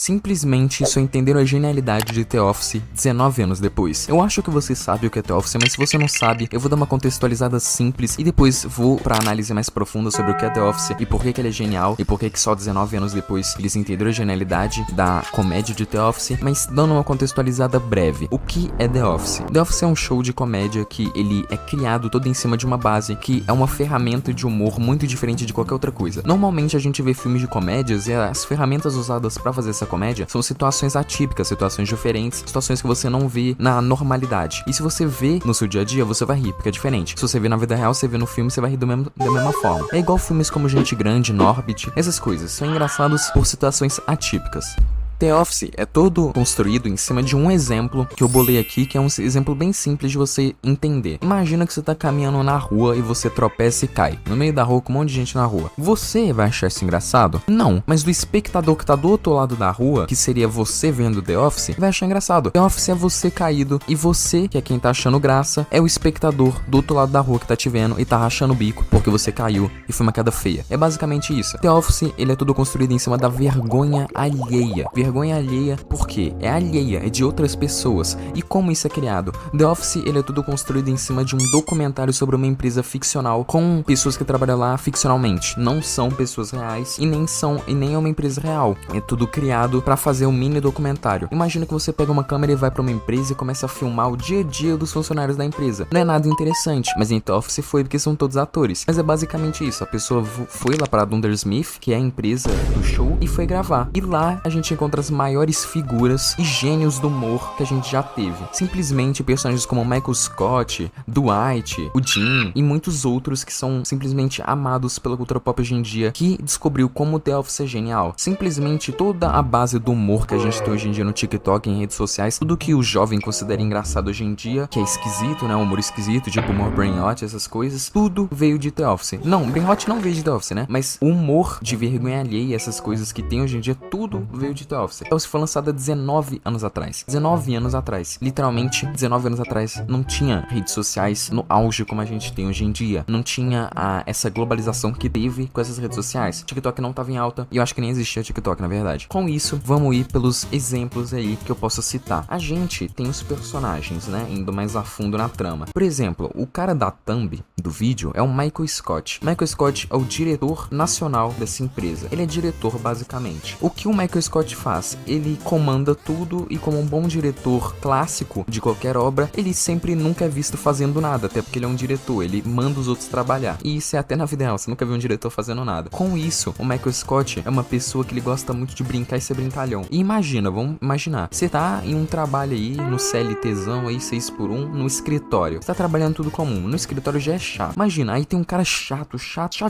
simplesmente só entenderam a genialidade de The Office 19 anos depois. Eu acho que você sabe o que é The Office, mas se você não sabe, eu vou dar uma contextualizada simples e depois vou pra análise mais profunda sobre o que é The Office e por que ele é genial e por que só 19 anos depois eles entenderam a genialidade da comédia de The Office, mas dando uma contextualizada breve. O que é The Office? The Office é um show de comédia que ele é criado todo em cima de uma base que é uma ferramenta de humor muito diferente de qualquer outra coisa. Normalmente a gente vê filmes de comédias e as ferramentas usadas pra fazer essa comédia são situações atípicas, situações diferentes, situações que você não vê na normalidade. E se você vê no seu dia a dia, você vai rir, porque é diferente. Se você vê na vida real, você vê no filme, você vai rir da mesma forma. É igual filmes como Gente Grande, Norbit, essas coisas são engraçados por situações atípicas. The Office é todo construído em cima de um exemplo que eu bolei aqui, que é um exemplo bem simples de você entender. Imagina que você tá caminhando na rua e você tropeça e cai. No meio da rua com um monte de gente na rua. Você vai achar isso engraçado? Não. Mas do espectador que tá do outro lado da rua, que seria você vendo The Office, vai achar engraçado. The Office é você caído e você, que é quem tá achando graça, é o espectador do outro lado da rua que tá te vendo e tá rachando o bico porque você caiu e foi uma queda feia. É basicamente isso. The Office, ele é tudo construído em cima da vergonha alheia. Vergonha alheia, por quê? É alheia, é de outras pessoas. E como isso é criado? The Office, ele é tudo construído em cima de um documentário sobre uma empresa ficcional com pessoas que trabalham lá ficcionalmente. Não são pessoas reais e nem é uma empresa real. É tudo criado pra fazer um mini documentário. Imagina que você pega uma câmera e vai pra uma empresa e começa a filmar o dia a dia dos funcionários da empresa. Não é nada interessante, mas em The Office foi porque são todos atores. Mas é basicamente isso. A pessoa foi lá pra Dunder Smith, que é a empresa do show, e foi gravar. E lá a gente encontra as maiores figuras e gênios do humor que a gente já teve. Simplesmente personagens como Michael Scott, Dwight, o Jim e muitos outros que são simplesmente amados pela cultura pop hoje em dia, que descobriu como The Office é genial. Simplesmente toda a base do humor que a gente tem hoje em dia no TikTok, em redes sociais, tudo que o jovem considera engraçado hoje em dia, que é esquisito, né, humor esquisito, tipo humor brain rot, essas coisas, tudo veio de The Office. Não, brain rot não veio de The Office, né, mas o humor de vergonha alheia, essas coisas que tem hoje em dia, tudo veio de The Office. The Office foi lançada 19 anos atrás. 19 anos atrás. Literalmente, 19 anos atrás, não tinha redes sociais no auge como a gente tem hoje em dia. Não tinha essa globalização que teve com essas redes sociais. TikTok não tava em alta e eu acho que nem existia TikTok, na verdade. Com isso, vamos ir pelos exemplos aí que eu posso citar. A gente tem os personagens, né, indo mais a fundo na trama. Por exemplo, o cara da thumb do vídeo é o Michael Scott. Michael Scott é o diretor nacional dessa empresa. Ele é diretor, basicamente. O que o Michael Scott faz? Ele comanda tudo e, como um bom diretor clássico de qualquer obra, ele sempre nunca é visto fazendo nada, até porque ele é um diretor, ele manda os outros trabalhar. E isso é até na vida real, você nunca viu um diretor fazendo nada. Com isso, o Michael Scott é uma pessoa que ele gosta muito de brincar e ser brincalhão. E imagina, vamos imaginar, você tá em um trabalho aí, no CLTzão aí, 6x1, no escritório. Você tá trabalhando tudo comum, no escritório já é chato. Imagina, aí tem um cara chato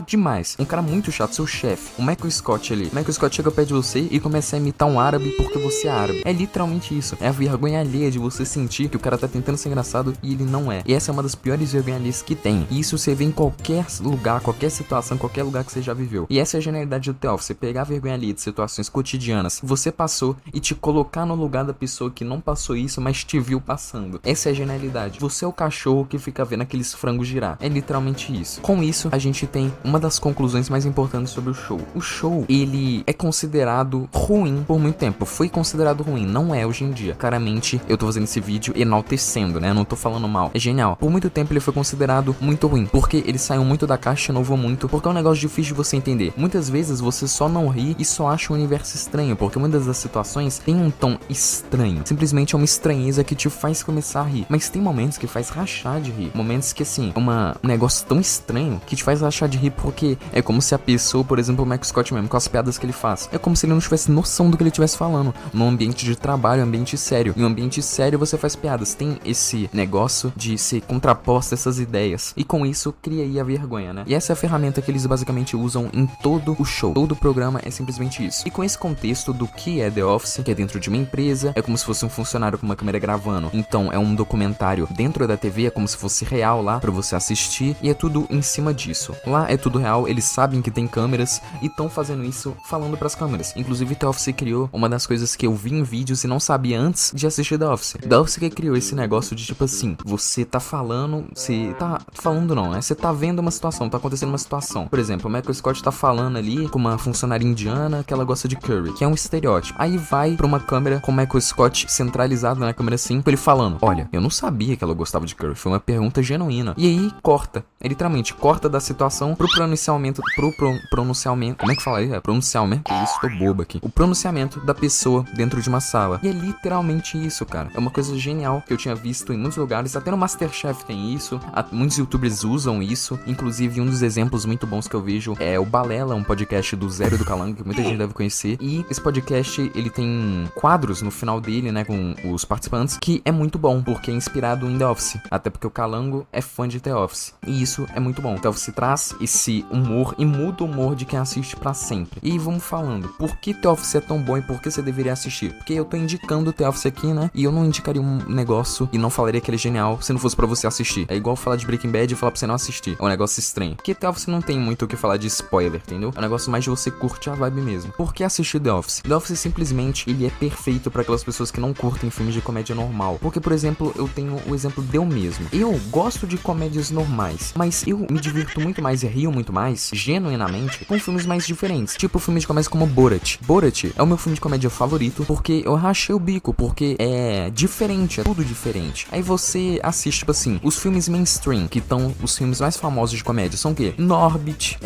demais. Um cara muito chato, seu chefe. O Michael Scott ali. O Michael Scott chega perto de você e começa a imitar um árabe porque você é árabe. É literalmente isso. É a vergonha alheia de você sentir que o cara tá tentando ser engraçado e ele não é. E essa é uma das piores vergonhas alheias que tem. E isso você vê em qualquer lugar, qualquer situação, qualquer lugar que você já viveu. E essa é a genialidade do The Office. Você pegar a vergonha alheia de situações cotidianas que você passou e te colocar no lugar da pessoa que não passou isso, mas te viu passando. Essa é a genialidade. Você é o cachorro que fica vendo aqueles frangos girar. É literalmente isso. Com isso, a gente tem uma das conclusões mais importantes sobre o show. O show, ele é considerado ruim por muito tempo. Foi considerado ruim, não é hoje em dia. Claramente, eu tô fazendo esse vídeo enaltecendo, né? Eu não tô falando mal. É genial. Por muito tempo ele foi considerado muito ruim, porque ele saiu muito da caixa, inovou muito, porque é um negócio difícil de você entender. Muitas vezes você só não ri e só acha um universo estranho, porque muitas das situações tem um tom estranho. Simplesmente é uma estranheza que te faz começar a rir. Mas tem momentos que faz rachar de rir. Momentos que, assim, é um negócio tão estranho que te faz rachar de rir, porque é como se a pessoa, por exemplo, o Michael Scott mesmo, com as piadas que ele faz, é como se ele não tivesse noção do que ele estivesse falando. Num ambiente de trabalho, ambiente sério. Em um ambiente sério você faz piadas. Tem esse negócio de ser contraposto a essas ideias. E com isso cria aí a vergonha, né? E essa é a ferramenta que eles basicamente usam em todo o show. Todo o programa é simplesmente isso. E com esse contexto do que é The Office, que é dentro de uma empresa, é como se fosse um funcionário com uma câmera gravando. Então é um documentário dentro da TV, é como se fosse real lá pra você assistir. E é tudo em cima disso. Lá é tudo real, eles sabem que tem câmeras e estão fazendo isso falando pras câmeras. Inclusive The Office criou criou uma das coisas que eu vi em vídeos e não sabia antes de assistir The Office. The Office que criou esse negócio de tipo assim, você tá falando, não, né? Você tá vendo uma situação, tá acontecendo uma situação. Por exemplo, o Michael Scott tá falando ali com uma funcionária indiana que ela gosta de curry, que é um estereótipo. Aí vai pra uma câmera com o Michael Scott centralizado na câmera assim, ele falando, olha, eu não sabia que ela gostava de curry, foi uma pergunta genuína. E aí corta, literalmente corta da situação pro pronunciamento, como é que fala aí? É pronunciamento? Que isso, tô bobo aqui. O pronunciamento da pessoa dentro de uma sala. E é literalmente isso, cara. É uma coisa genial que eu tinha visto em muitos lugares, até no MasterChef tem isso, muitos youtubers usam isso, inclusive um dos exemplos muito bons que eu vejo é o Balela, um podcast do Zero e do Calango, que muita gente deve conhecer, e esse podcast, ele tem quadros no final dele, né, com os participantes, que é muito bom, porque é inspirado em The Office, até porque o Calango é fã de The Office, e isso é muito bom. The Office traz esse humor e muda o humor de quem assiste pra sempre. E vamos falando, por que The Office é tão bom e por que você deveria assistir? Porque eu tô indicando The Office aqui, né, e eu não indicaria um negócio e não falaria que ele é genial se não fosse pra você assistir. É igual falar de Breaking Bad e falar pra você não assistir. É um negócio estranho. Porque The Office não tem muito o que falar de spoiler, entendeu? É um negócio mais de você curtir a vibe mesmo. Por que assistir The Office? The Office simplesmente, ele é perfeito pra aquelas pessoas que não curtem filmes de comédia normal. Porque, por exemplo, eu tenho o exemplo de eu mesmo. Eu gosto de comédias normais, mas eu me divirto muito mais e rio muito mais, genuinamente, com filmes mais diferentes. Tipo filmes de comédia como Borat. Borat é o meu filme de comédia favorito porque eu rachei o bico, porque é diferente, é tudo diferente. Aí você assiste, tipo assim, os filmes mainstream, que estão os filmes mais famosos de comédia, são o quê? Norbit,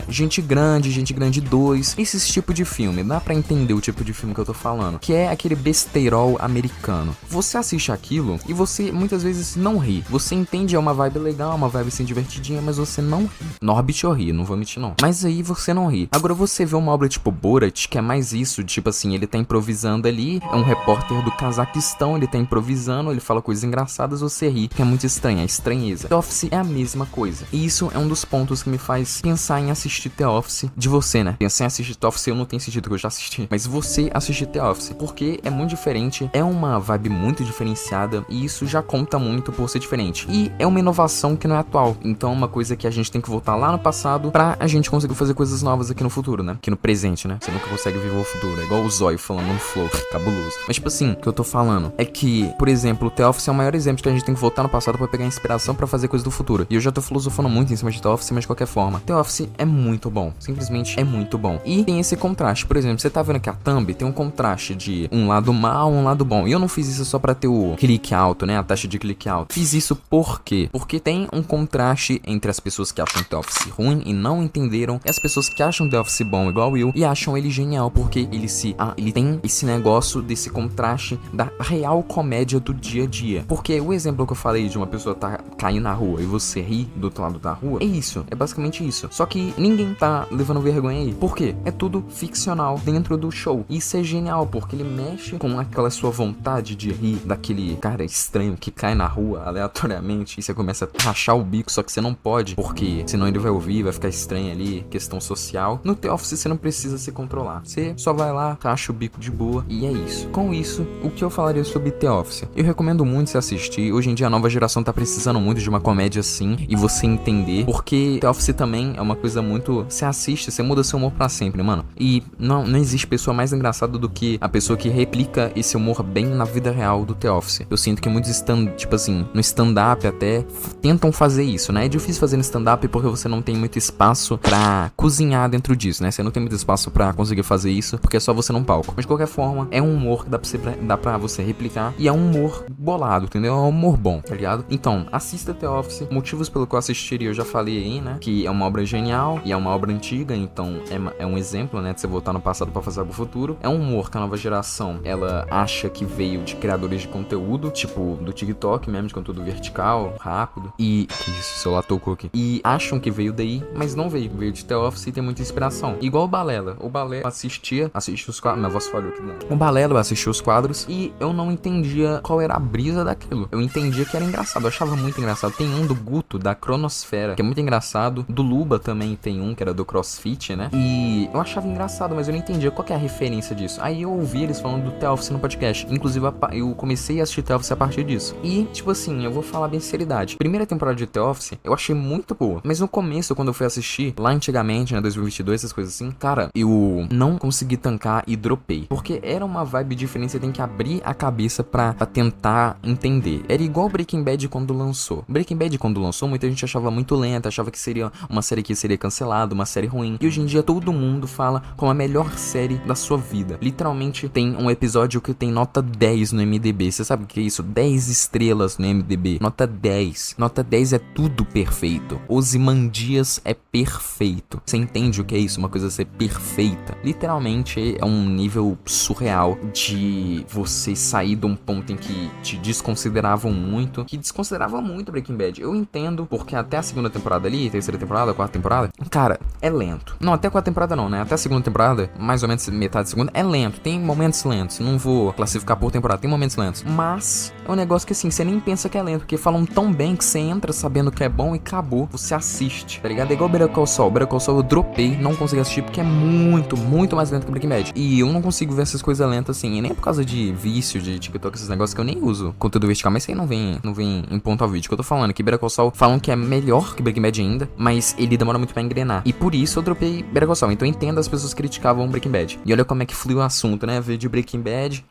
Gente Grande 2, esses tipos de filme. Dá pra entender o tipo de filme que eu tô falando, que é aquele besteirol americano. Você assiste aquilo e você muitas vezes não ri. Você entende, é uma vibe legal, uma vibe assim divertidinha, mas você não ri. Norbit eu ri, não vou mentir não. Mas aí você não ri. Agora você vê uma obra tipo Borat, que é mais isso, tipo assim, ele tá improvisando ali, é um repórter do Cazaquistão, ele tá improvisando, ele fala coisas engraçadas, você ri, que é muito estranho, é estranheza. The Office é a mesma coisa. E isso é um dos pontos que me faz pensar em assistir The Office de você, né? Pensar em assistir The Office, eu não tenho sentido que eu já assisti, mas você assistir The Office, porque é muito diferente, é uma vibe muito diferenciada e isso já conta muito por ser diferente. E é uma inovação que não é atual, então é uma coisa que a gente tem que voltar lá no passado pra a gente conseguir fazer coisas novas aqui no futuro, né? Aqui no presente, né? Você nunca consegue viver o futuro, é igual o Zóio falando no flow, cabuloso. Mas tipo assim, o que eu tô falando é que, por exemplo, o The Office é o maior exemplo que a gente tem que voltar no passado pra pegar inspiração pra fazer coisas do futuro. E eu já tô filosofando muito em cima de The Office, mas de qualquer forma, The Office é muito bom, simplesmente é muito bom. E tem esse contraste, por exemplo, você tá vendo que a thumb tem um contraste de um lado mal, um lado bom. E eu não fiz isso só pra ter o clique alto, né, a taxa de clique alto. Fiz isso por quê? Porque tem um contraste entre as pessoas que acham The Office ruim e não entenderam, e as pessoas que acham The Office bom igual eu e acham ele genial, porque ele tem esse negócio desse contraste da real comédia do dia a dia. Porque o exemplo que eu falei de uma pessoa tá caindo na rua e você ri do outro lado da rua, é isso, é basicamente isso. Só que ninguém tá levando vergonha aí. Por quê? É tudo ficcional dentro do show. Isso é genial, porque ele mexe com aquela sua vontade de rir daquele cara estranho que cai na rua aleatoriamente e você começa a rachar o bico, só que você não pode, porque senão ele vai ouvir, vai ficar estranho ali, questão social. No The Office você não precisa se controlar. Você só vai lá, racha o bico de boa e é isso. Com isso, o que eu falaria sobre The Office? Eu recomendo muito você assistir. Hoje em dia a nova geração tá precisando muito de uma comédia assim e você entender, porque The Office também é uma coisa muito... Você assiste, você muda seu humor pra sempre, mano. E não existe pessoa mais engraçada do que a pessoa que replica esse humor bem na vida real do The Office. Eu sinto que muitos tipo assim, no stand-up até tentam fazer isso, né? É difícil fazer no stand-up porque você não tem muito espaço pra cozinhar dentro disso, né? Você não tem muito espaço pra conseguir fazer isso, porque é só você num palco. Mas de qualquer forma, é um humor que dá pra você replicar e é um humor bolado, entendeu? É um humor bom, tá ligado? Então, assista The Office. Motivos pelo qual assistiria eu já falei aí, né? Que é uma obra genial e é uma obra antiga, então é um exemplo, né? De você voltar no passado pra fazer algo futuro. É um humor que a nova geração, ela acha que veio de criadores de conteúdo, tipo do TikTok mesmo, de conteúdo vertical, rápido. E... que isso, o celular tocou aqui. E acham que veio daí, mas não veio. Veio de The Office e tem muita inspiração. Igual o Balela. O Balela assistia os quadros... Minha voz falhou aqui, não. O Balela assistia os quadros e eu não entendia qual era a brisa daquilo. Eu entendia que era engraçado. Eu achava muito engraçado. Tem um do Guto, da Cronosfera, que é muito engraçado. Do Luba também tem um, que era do CrossFit, né? E eu achava engraçado, mas eu não entendia qual que é a referência disso. Aí eu ouvi eles falando do The Office no podcast. Inclusive, eu comecei a assistir The Office a partir disso. E, tipo assim, eu vou falar bem sinceridade. Primeira temporada de The Office, eu achei muito boa. Mas no começo, quando eu fui assistir, lá antigamente, né, 2022, essas coisas assim, cara, eu não consegui tancar já e dropei. Porque era uma vibe diferente, você tem que abrir a cabeça pra tentar entender. Era igual Breaking Bad quando lançou. Breaking Bad quando lançou, muita gente achava muito lenta, achava que seria uma série que seria cancelada, uma série ruim. E hoje em dia todo mundo fala como a melhor série da sua vida. Literalmente tem um episódio que tem nota 10 no MDB. Você sabe o que é isso? 10 estrelas no MDB. Nota 10. Nota 10 é tudo perfeito. Ozymandias é perfeito. Você entende o que é isso? Uma coisa ser perfeita. Literalmente é um nível surreal de você sair de um ponto em que te desconsideravam muito. Que desconsideravam muito Breaking Bad. Eu entendo, porque até a segunda temporada ali, terceira temporada, quarta temporada, cara, é lento. Não, até a quarta temporada não, né? Até a segunda temporada, mais ou menos metade da segunda, é lento. Tem momentos lentos. Não vou classificar por temporada, tem momentos lentos. Mas é um negócio que assim, você nem pensa que é lento, porque falam tão bem que você entra sabendo que é bom e acabou. Você assiste, tá ligado? É igual Better Call Saul. Better Call Saul eu dropei, não consegui assistir porque é muito, muito mais lento que Breaking Bad. E eu não consigo ver essas coisas lentas assim, e nem por causa de vício, de TikTok, esses negócios que eu nem uso conteúdo vertical, mas isso aí não vem em ponto ao vídeo. Que eu tô falando que Better Call Saul falam que é melhor que Breaking Bad ainda, mas ele demora muito pra engrenar. E por isso eu dropei Better Call Saul. Então eu entendo as pessoas criticavam Breaking Bad. E olha como é que flui o assunto, né? Veio de Breaking Bad,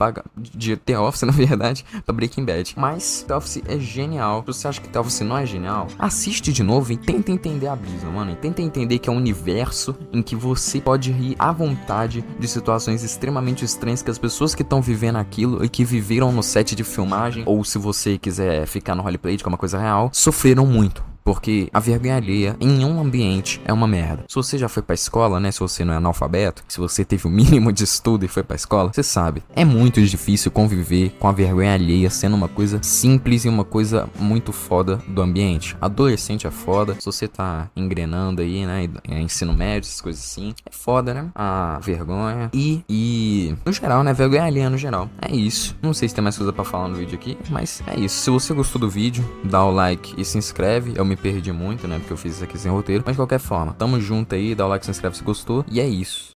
de The Office, na verdade, pra Breaking Bad. Mas The Office é genial. Se você acha que The Office não é genial, assiste de novo e tenta entender a brisa, mano. E tenta entender que é um universo em que você pode rir à vontade de situações extremamente estranhas que as pessoas que estão vivendo aquilo e que viveram no set de filmagem, ou se você quiser ficar no roleplay, que é uma coisa real, sofreram muito. Porque a vergonha alheia em um ambiente é uma merda. Se você já foi pra escola, né? Se você não é analfabeto, se você teve o mínimo de estudo e foi pra escola, você sabe. É muito difícil conviver com a vergonha alheia sendo uma coisa simples e uma coisa muito foda do ambiente. Adolescente é foda. Se você tá engrenando aí, né? Ensino médio, essas coisas assim. É foda, né? A vergonha. E no geral, né? Vergonha alheia no geral. É isso. Não sei se tem mais coisa pra falar no vídeo aqui, mas é isso. Se você gostou do vídeo, dá o like e se inscreve. Eu me perdi muito, né? Porque eu fiz isso aqui sem roteiro. Mas de qualquer forma, tamo junto aí, dá o like, se inscreve se gostou. E é isso.